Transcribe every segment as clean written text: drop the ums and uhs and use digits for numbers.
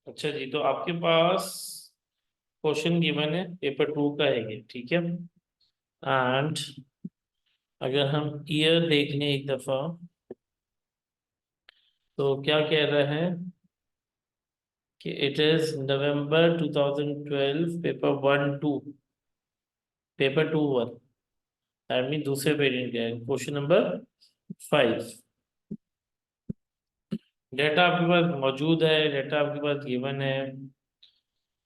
अच्छा जी, तो आपके पास क्वेश्चन गिवन है, पेपर 2 का है ये, ठीक है। एंड अगर हम ईयर देख लें एक दफा, तो क्या कह रहा है कि it is November 2012, paper 1 2, paper 2 1, that mean दूसरे पेरेंट का है, क्वेश्चन नंबर 5। डेटा आपके पास मौजूद है, डेटा आपके पास गिवन है।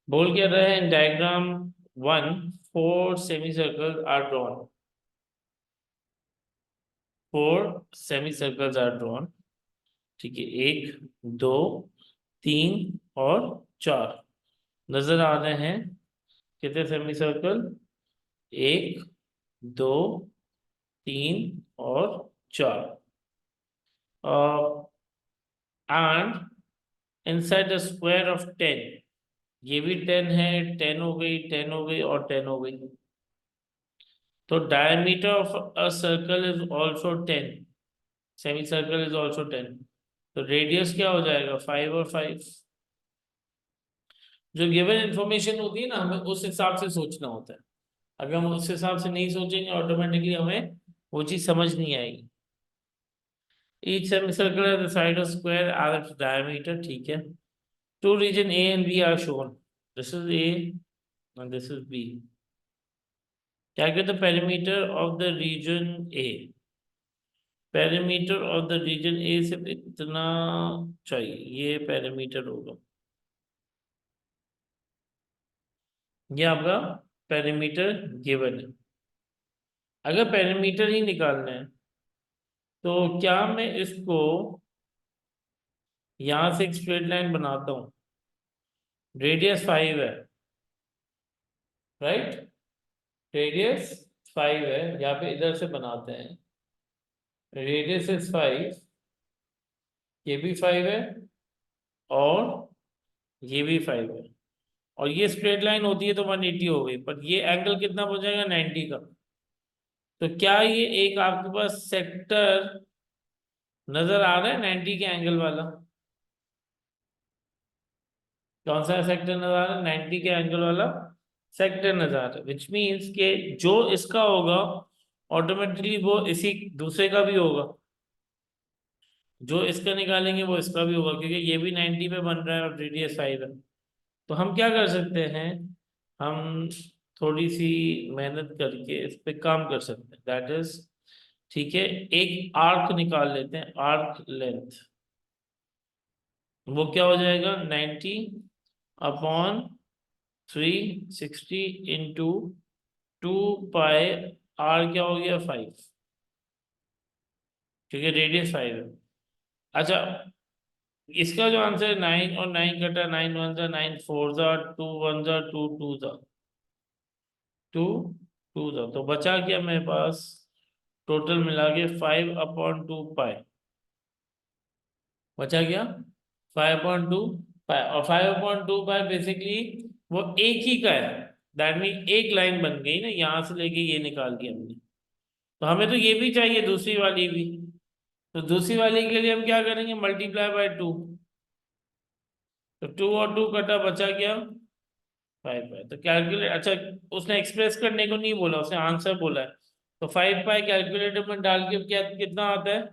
बोल क्या रहा है, in diagram 1 4 semicircle are drawn, 4 semicircles are drawn, ठीक है। 1 2 3 और 4 नजर आ रहे हैं। कितने सेमी सर्कल? 1 2 3 और 4। And inside the square of 10, ये भी 10 है, 10 हो गई, 10 हो गई और 10 हो गई। तो diameter of a circle is also 10, semi circle is also 10। तो रेडियस क्या हो जाएगा? 5 और 5। जो गिवन इंफॉर्मेशन होती है ना, हमें उस हिसाब से सोचना होता है। अगर हम उस हिसाब से नहीं सोचेंगे, ऑटोमेटिकली हमें वो चीज समझ नहीं आएगी। Each semicircle has the side of square are its diameter, ठीक है। Two region A and B are shown, this is A and this is B. क्या कहते हैं perimeter of the region A? Perimeter of the region A सिर्फ इतना चाहिए, ये perimeter होगा, ये आपका पेरीमीटर गिवन है। अगर पेरीमीटर ही निकालना है, तो क्या मैं इसको यहां से एक स्ट्रेट लाइन बनाता हूँ। रेडियस 5 है, राइट? रेडियस 5 है, यहाँ पे इधर से बनाते हैं। रेडियस इज 5, ये भी 5 है और ये भी 5 है। और ये स्ट्रेट लाइन होती है तो 180 हो गई, पर ये एंगल कितना हो जाएगा? 90 का। तो क्या ये एक आपके पास सेक्टर नजर आ रहा है 90 के एंगल वाला? कौन सा सेक्टर नजर आ रहा है? 90 के एंगल वाला सेक्टर नजर आ रहा है, विच मीन्स के जो इसका होगा ऑटोमेटिकली वो इसी दूसरे का भी होगा। जो इसका निकालेंगे वो इसका भी होगा, क्योंकि ये भी 90 पे बन रहा है और रेडियस 5 है। तो हम क्या कर सकते हैं, हम थोड़ी सी मेहनत करके इस पे काम कर सकते हैं, दैट इज, ठीक है। एक आर्क निकाल लेते हैं, आर्क लेंथ। वो क्या हो जाएगा? 90/360 इंटू 2 पाई। आर क्या हो गया? 5, क्योंकि रेडियस 5 है। अच्छा, इसका जो आंसर है 9 और 9 कटा, 9 1 जा 9 4 जा 2 1 जा 2 2 जा 2 2 जा, तो बचा क्या मेरे पास? टोटल मिला के 5/2 पाई बचा गया। 5/2 पाई, और 5/2 पाई बेसिकली वो एक ही का है। दैट मीन एक लाइन बन गई ना, यहां से लेके ये निकाल दिया हमने। तो हमें तो ये भी चाहिए, दूसरी वाली भी। तो दूसरी वाली के लिए हम क्या करेंगे? ×2। तो 2 और 2 कटा, बचा गया 5 पाई। तो कैलकुलेट, अच्छा, उसने एक्सप्रेस करने को नहीं बोला, उसने आंसर बोला है। तो 5 पाई कैलकुलेटर में डाल के क्या कितना आता है?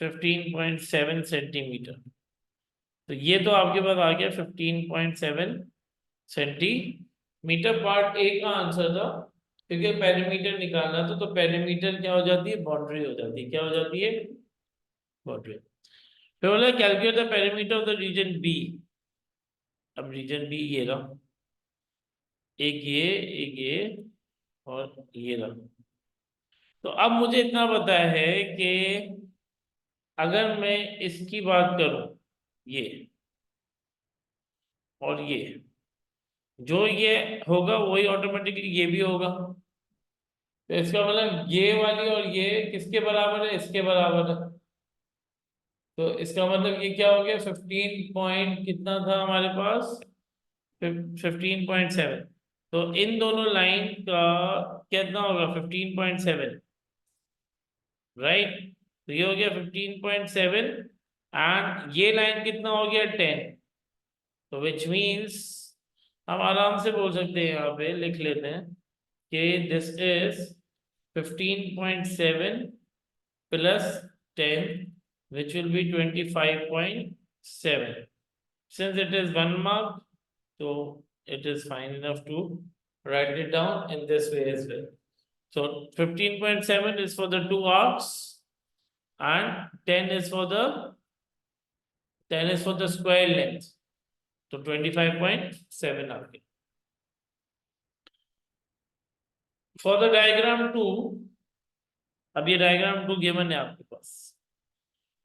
15.7 सेंटीमीटर। तो ये तो आपके पास आ गया 15.7 सेंटीमीटर। पार्ट ए का आंसर था, क्योंकि पेरीमीटर निकालना था, तो पेरीमीटर क्या हो जाती है? बाउंड्री हो जाती है। क्या हो जाती है? बाउंड्री। फिर बोला calculate the perimeter of the region B. अब रीजन बी ये रहा, एक ये और ये रहा। तो अब मुझे इतना पता है कि अगर मैं इसकी बात करूं, ये और ये, जो ये होगा वही ऑटोमेटिकली ये भी होगा। तो इसका मतलब ये वाली और ये किसके बराबर है? इसके बराबर है। तो इसका मतलब ये क्या हो गया? 15 पॉइंट कितना था हमारे पास? 15.7। तो इन दोनों लाइन का कितना होगा? 15.7, राइट? तो ये हो गया 15.7 एंड ये लाइन कितना हो गया 10, तो विच मीन्स हम आराम से बोल सकते हैं, यहाँ पे लिख लेते हैं कि this is 15.7 plus 10, which will be 25.7. Since it is 1 mark, so it is fine enough to write it down in this way as well. So 15.7 is for the 2 arcs and 10 is for the square length. So 25.7 arc. For the diagram 2, अब ये diagram 2 given है आपके पास.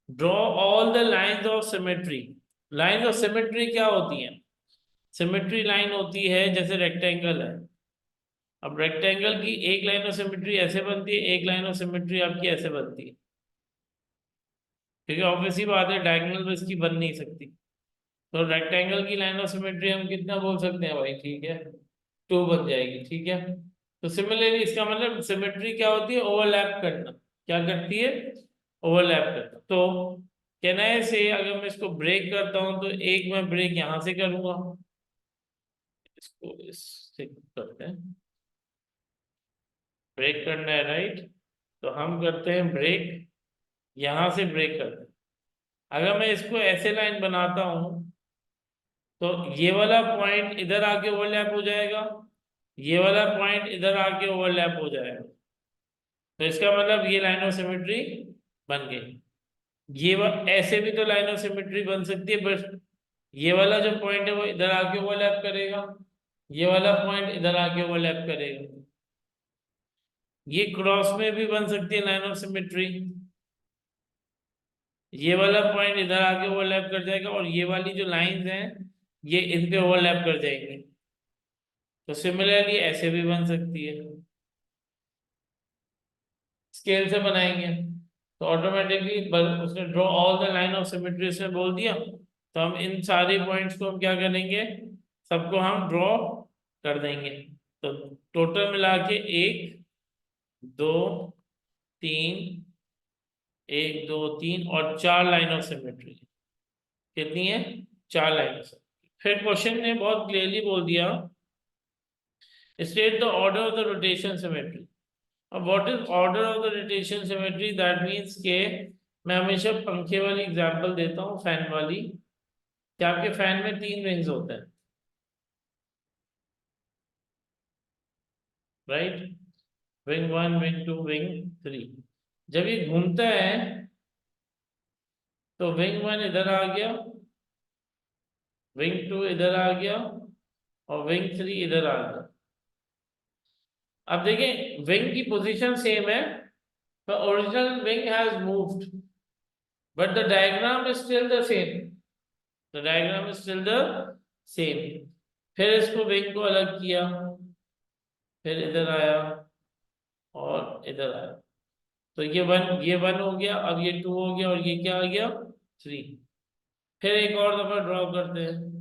Draw all the lines of symmetry. Lines of symmetry क्या होती हैं? Symmetry line होती है जैसे rectangle है. अब rectangle की एक लाइन ऑफ सिमेट्री ऐसे बनती है, एक लाइन ऑफ सिमेट्री आपकी ऐसे बनती है, क्योंकि ऑब्वियसली बात है डायगोनल में इसकी बन नहीं सकती. तो रेक्टेंगल की लाइन ऑफ सिमेट्री हम कितना बोल सकते हैं भाई? ठीक है, 2 बन जाएगी. ठीक है, तो सिमिलरली इसका मतलब सिमेट्री क्या होती है? ओवरलैप करना. क्या करती है? ओवरलैप करना. तो कहना से अगर मैं इसको ब्रेक करता हूं तो एक मैं ब्रेक यहां से करूंगा, इसको इससे करते हैं, ब्रेक करना है राइट, तो हम करते हैं ब्रेक, यहां से ब्रेक करते हैं. अगर मैं इसको ऐसे लाइन बनाता हूं तो ये वाला पॉइंट इधर आके ओवरलैप हो जाएगा, ये वाला पॉइंट इधर आके ओवरलैप हो जाएगा, तो इसका मतलब ये लाइन ऑफ सिमेट्री बन गई. ऐसे भी तो लाइन ऑफ सिमेट्री बन सकती है, बट ये वाला जो पॉइंट है वो इधर आके ओवरलैप करेगा, ये वाला पॉइंट इधर आके ओवरलैप करेगा. ये क्रॉस में भी बन सकती है लाइन ऑफ सिमेट्री, ये वाला पॉइंट इधर आके ओवरलैप कर जाएगा और ये वाली जो लाइंस हैं ये इन पे ओवरलैप कर जाएंगे. तो सिमिलरली ऐसे भी बन सकती है. स्केल से बनाएंगे तो ऑटोमेटिकली उसने draw all the line of symmetry से बोल दिया, तो हम इन सारे पॉइंट्स को हम क्या करेंगे? सबको हम ड्रॉ कर देंगे. तो टोटल मिला के 1 2 3, 1 2 3 और 4 लाइन ऑफ सिमेट्री. कितनी है? 4 लाइन ऑफ सिमेट्री. फिर क्वेश्चन ने बहुत क्लियरली बोल दिया, state the order of the rotation symmetry. अब what is order of the rotation symmetry? That means के मैं हमेशा पंखे वाली एग्जांपल देता हूँ, फैन वाली. क्या आपके फैन में 3 विंग्स होते हैं राइट? Wing 1, wing 2, wing 3. जब ये घूमता है तो विंग 1 इधर आ गया, विंग 2 इधर आ गया और विंग 3 इधर आ गया. अब देखिए विंग की पोजीशन सेम है, but original wing has moved, but the diagram is still the same. The diagram is still the same. फिर इसको विंग को अलग किया, फिर इधर आया और इधर आया, तो ये 1 हो गया, अब ये 2 हो गया और ये क्या आ गया? 3. फिर एक और दफा ड्रॉ करते हैं,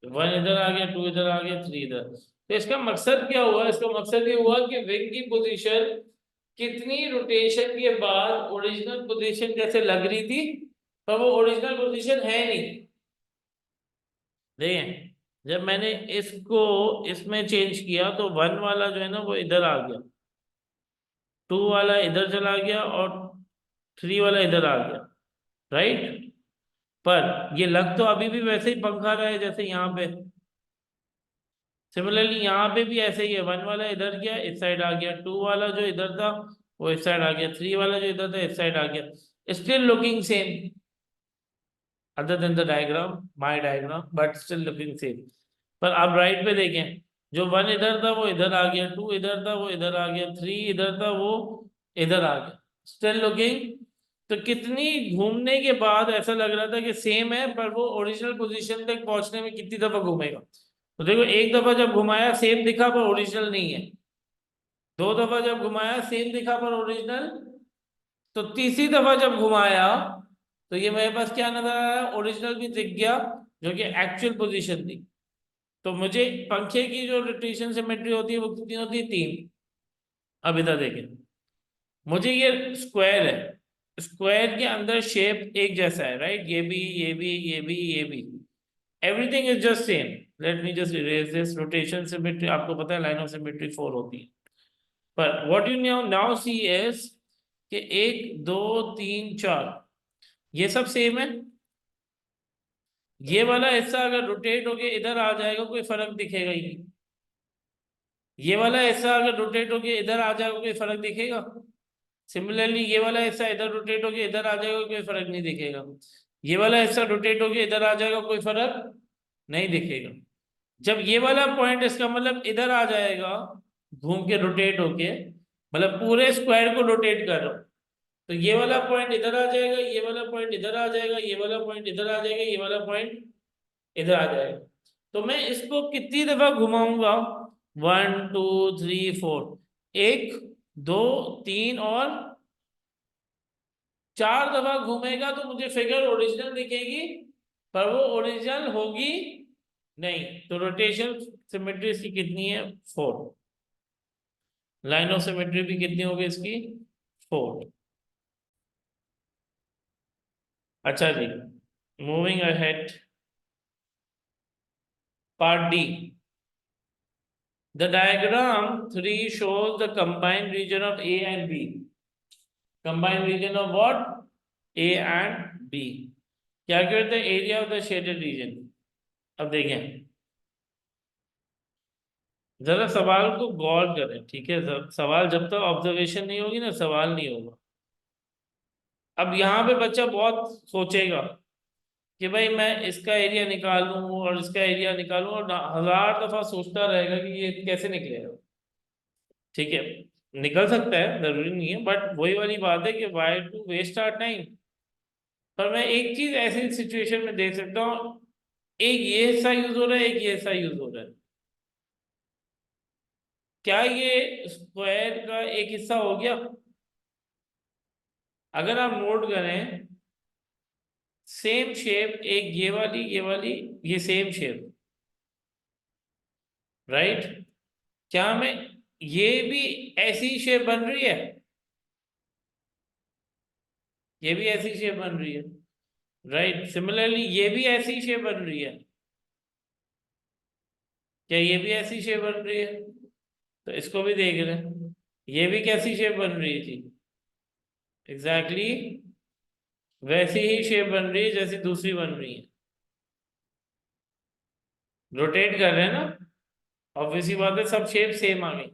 1 इधर आ गया, 2 इधर आ गया, 3 इधर. तो इसका मकसद क्या हुआ? इसका मकसद ये हुआ कि विंग की पोजीशन कितनी रोटेशन के बाद ओरिजिनल पोजीशन जैसे लग रही थी, पर वो ओरिजिनल पोजीशन है नहीं. देखें जब मैंने इसको इसमें चेंज किया तो 1 वाला जो है ना वो इधर आ गया, 2 वाला इधर चला गया और 3 वाला इधर आ गया राइट. पर ये लग तो अभी भी वैसे ही पंखा रहा है जैसे यहाँ पे. सिमिलरली यहाँ पे भी ऐसे ही है, 1 वाला इधर गया, इस साइड आ गया, 2 वाला जो इधर था वो इस साइड आ गया, 3 वाला जो इधर था इस साइड आ गया. Still looking same other than the diagram, my diagram, but still looking same. पर आप राइट पे देखें, जो 1 इधर था वो इधर आ गया, 2 इधर था वो इधर आ गया, 3 इधर था वो इधर आ गया, स्टिल लुकिंग. तो कितनी घूमने के बाद ऐसा लग रहा था कि सेम है, पर वो ओरिजिनल पोजीशन तक पहुंचने में कितनी दफा घूमेगा? तो देखो एक दफा जब घुमाया सेम दिखा पर ओरिजिनल नहीं है, 2 दफा जब घुमाया सेम दिखा पर ओरिजिनल, तो तीसरी दफा जब घुमाया तो ये मेरे पास क्या नजर आ रहा है? ओरिजिनल भी दिख गया, जो कि एक्चुअल पोजीशन थी. तो मुझे पंखे की जो रोटेशन सिमेट्री होती है वो कितनी होती है? 3. अब इधर देखें, मुझे ये स्क्वायर है, स्क्वायर के अंदर शेप एक जैसा है, राइट? ये भी, ये भी, ये भी, ये भी, everything is just same. Let me just erase this. Rotation symmetry आपको पता है, लाइन ऑफ सिमेट्री 4 होती है। पर what you now see is कि 1 2 3 4 ये सब सेम है। ये वाला हिस्सा अगर रोटेट होके इधर आ जाएगा कोई फर्क दिखेगा ही नहीं। ये वाला हिस्सा अगर रोटेट होके इधर आ जाएगा कोई फर्क दिखेगा। सिमिलरली ये वाला हिस्सा इधर रोटेट होके इधर आ जाएगा कोई फर्क नहीं दिखेगा। ये वाला हिस्सा रोटेट होके इधर आ जाएगा कोई फर्क नहीं दिखेगा। जब ये वाला पॉइंट, इसका मतलब इधर आ जाएगा घूम के रोटेट होके, मतलब पूरे स्क्वायर को रोटेट कर रहा हूं, तो ये वाला पॉइंट इधर आ जाएगा, ये वाला पॉइंट इधर आ जाएगा, ये वाला पॉइंट इधर आ जाएगा, ये वाला पॉइंट इधर आ जाएगा। तो मैं इसको कितनी दफा घुमाऊंगा? 1 2 3 4, 1 2 3 और 4 दफा घूमेगा तो मुझे फिगर ओरिजिनल दिखेगी, पर वो ओरिजिनल होगी नहीं। तो रोटेशन सिमेट्री इसकी कितनी है? 4। लाइन ऑफ सिमेट्री भी कितनी होगी इसकी? 4। अच्छा जी, moving ahead, part D. The diagram 3 shows the combined region of A and B. Combined region of what? A and B. क्या कहते हैं? Area of the shaded region. अब देखें जरा, सवाल को गौर करें, ठीक है? सवाल जब तक ऑब्जर्वेशन नहीं होगी ना, सवाल नहीं होगा। अब यहाँ पे बच्चा बहुत सोचेगा कि भाई मैं इसका एरिया निकालूं और इसका एरिया निकालूं, और 1000 दफा सोचता रहेगा कि ये कैसे निकलेगा। ठीक है, निकल सकता है, जरूरी नहीं है, बट वही वाली बात है कि why to waste our time. पर मैं एक चीज ऐसी सिचुएशन में देख सकता हूँ, एक ये हिस्सा यूज हो रहा है, एक ये हिस्सा यूज हो रहा है। क्या ये स्क्वायर का एक हिस्सा हो गया? अगर आप नोट करें, सेम शेप, एक ये वाली, ये वाली, ये सेम शेप, राइट? क्या मैं, ये भी ऐसी शेप बन रही है, ये भी ऐसी शेप बन रही है, राइट? सिमिलरली ये भी ऐसी शेप बन रही है, क्या ये भी ऐसी शेप बन रही है? तो इसको भी देख रहे हैं, ये भी कैसी शेप बन रही थी? एग्जैक्टली वैसी ही शेप बन रही है जैसी दूसरी बन रही है। रोटेट कर रहे हैं ना, ऑब्वियसली बात है, सब शेप सेम आ गई।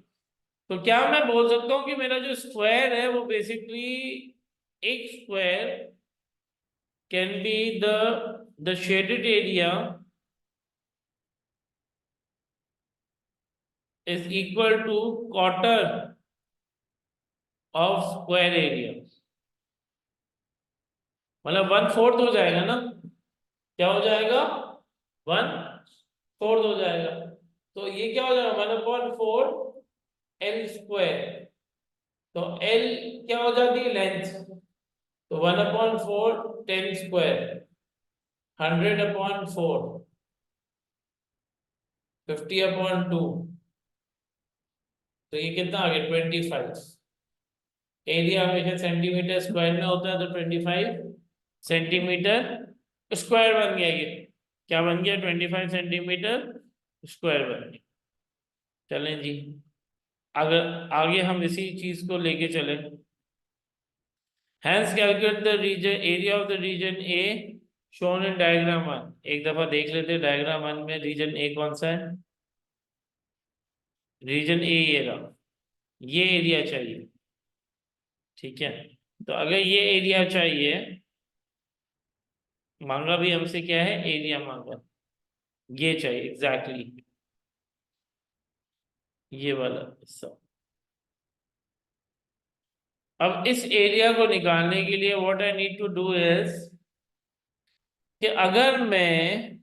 तो क्या मैं बोल सकता हूँ कि मेरा जो स्क्वायर है वो बेसिकली, एक square can be the shaded area is equal to quarter of square area, मतलब 1/4 हो जाएगा ना? क्या हो जाएगा? 1/4 हो जाएगा। तो ये क्या हो जाएगा? 1/4 L²। तो L क्या हो जाती है? लेंथ। तो 1/4 10², 100/4, 50/2, तो ये कितना आ गया? 25। एरिया हमेशा सेंटीमीटर स्क्वायर में होता है, तो 25 सेंटीमीटर स्क्वायर बन गया ये। क्या बन गया? 25 सेंटीमीटर स्क्वायर बन गया। चलें जी, अगर आगे हम इसी चीज को लेके चले, hence calculate the region area of the region A shown in diagram 1। एक दफा देख लेते हैं डायग्राम 1 में रीजन ए कौन सा है। रीजन ए ये रहा, ये एरिया चाहिए, ठीक है? तो अगर ये एरिया चाहिए, मांगा भी हमसे क्या है? एरिया मांगा, ये चाहिए एग्जैक्टली exactly, ये वाला हिस्सा। अब इस एरिया को निकालने के लिए what I need to do is कि अगर मैं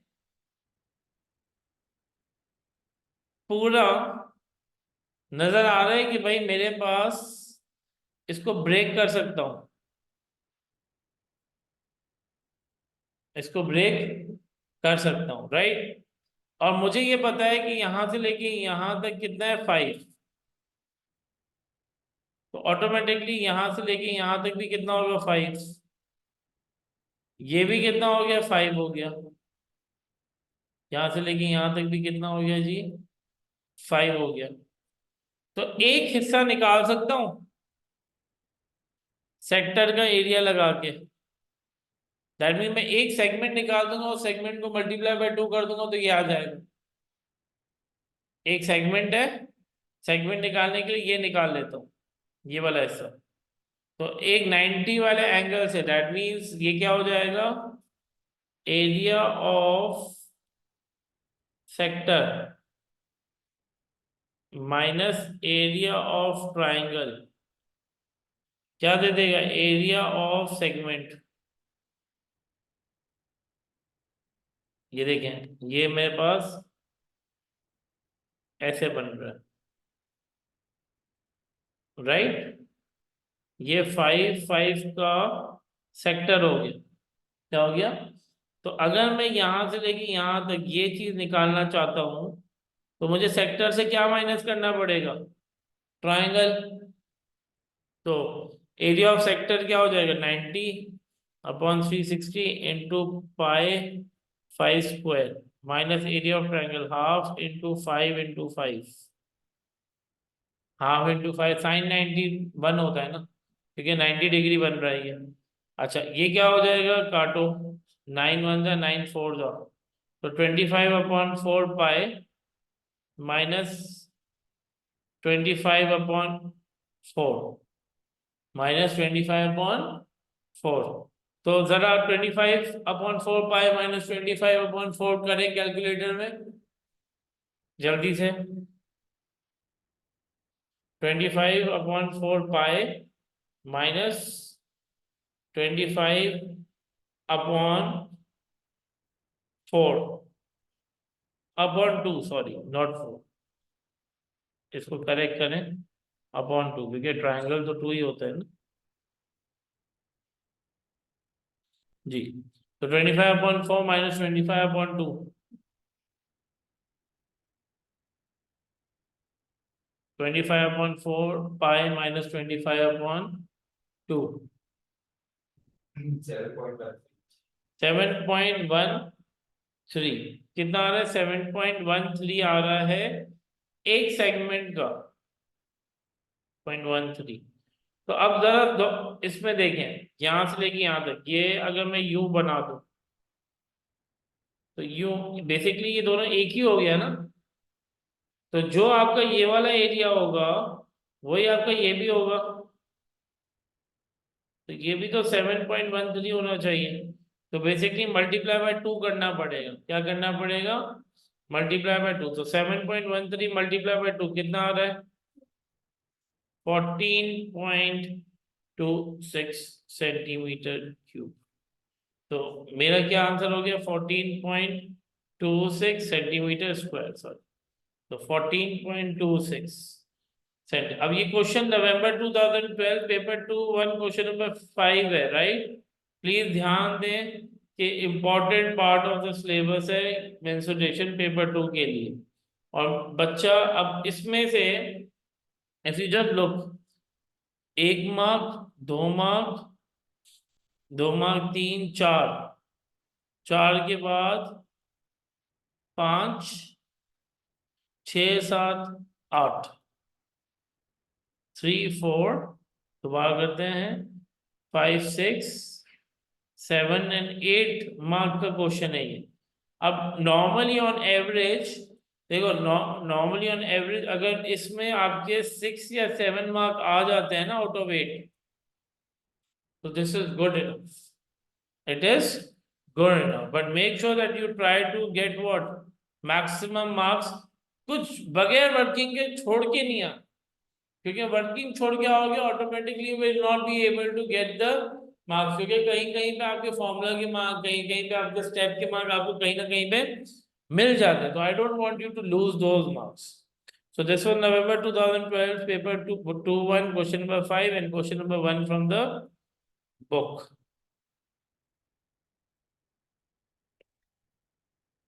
पूरा, नजर आ रहा है कि भाई मेरे पास इसको ब्रेक कर सकता हूं, इसको ब्रेक कर सकता हूं, राइट? और मुझे ये पता है कि यहां से लेके यहां तक कितना है? 5। तो ऑटोमेटिकली यहां से लेके यहां तक भी कितना होगा 5, ये भी कितना हो गया 5 हो गया, यहां से लेके यहां तक भी कितना हो गया जी 5 हो गया। तो एक हिस्सा निकाल सकता हूं सेक्टर का एरिया लगा के, दैट मीन मैं एक सेगमेंट निकाल दूंगा और सेगमेंट को मल्टीप्लाई बाय 2 कर दूंगा तो ये आ जाएगा। एक सेगमेंट है, सेगमेंट निकालने के लिए ये निकाल लेता हूँ, ये वाला हिस्सा। तो एक 90 वाले एंगल से दैट मीन्स ये क्या हो जाएगा, area of sector minus area of triangle, क्या दे देगा, एरिया ऑफ सेगमेंट। ये देखें ये मेरे पास ऐसे बन रहा है, राइट। ये 5 का सेक्टर हो गया, क्या हो गया। तो अगर मैं यहां से लेके यहां तक ये चीज निकालना चाहता हूं तो मुझे सेक्टर से क्या माइनस करना पड़ेगा, ट्राइंगल। तो एरिया ऑफ सेक्टर क्या हो जाएगा 90/360 into pi 5 square minus area of triangle half into 5 into 5, half into 5 sine 91 होता है ना, क्योंकि 90 डिग्री बन रहा है ये। अच्छा ये क्या हो जाएगा, काटो, 9 1 जा 9 4 जा, तो 25/4 माइनस 25/4 -25/4। तो जरा 25/4 माइनस 25/4 करें कैलकुलेटर में जल्दी से। 25/4 माइनस 25/4/2, सॉरी नॉट 4, इसको करेक्ट करें, /2, क्योंकि ट्राइंगल तो 2 ही होता है ना जी। तो 25/4 माइनस 25/2, 25/4 पाई माइनस 25/2, 7.13 कितना आ रहा है, 7.13 आ रहा है एक सेगमेंट का, 0.13। तो अब जरा इसमें देखें यहां से लेके यहां तक, ये अगर मैं यू बना दूं तो यू बेसिकली ये दोनों एक ही हो गया ना। तो जो आपका ये वाला एरिया होगा वही आपका ये भी होगा, तो ये भी तो 7.13 होना चाहिए। तो बेसिकली मल्टीप्लाई बाय 2 करना पड़ेगा, क्या करना पड़ेगा, मल्टीप्लाई बाय 2। तो 7.13 मल्टीप्लाई बाय 2 कितना आ रहा है, 14.26 सेंटीमीटर क्यूब। तो मेरा क्या आंसर हो गया, 14.26 सेंटीमीटर स्क्वायर, सॉरी। तो 14.26 सेंट। अब ये क्वेश्चन नवंबर 2012 पेपर 2 1 क्वेश्चन नंबर 5 है, राइट। प्लीज ध्यान दें कि important part of the syllabus है मेंसुरेशन पेपर 2 के लिए। और बच्चा अब इसमें से if you just look, 1 mark, 2 mark, 2 mark, 3 4, 4 के बाद 5 6 7 8, 3 4, दोबारा करते हैं, 5 6 7 एंड 8 मार्क का क्वेश्चन है ये। अब नॉर्मली ऑन एवरेज देखो, नॉर्मली ऑन एवरेज अगर इसमें आपके 6 या 7 मार्क आ जाते हैं ना आउट ऑफ 8, तो this is good enough, it is good enough, but make sure that you try to get what maximum marks। कुछ बगैर वर्किंग के छोड़ के नहीं आ, क्योंकि वर्किंग छोड़ के आओगे automatically will not be able to get the marks, क्योंकि कहीं कहीं पे आपके फॉर्मूला के मार्क, कहीं कहीं पे आपके स्टेप के मार्क आपको कहीं ना कहीं पे मिल जाते हैं। तो I don't want you to lose those marks. So this was November 2012 paper 2 1 question number 5 and question number 1 from the book.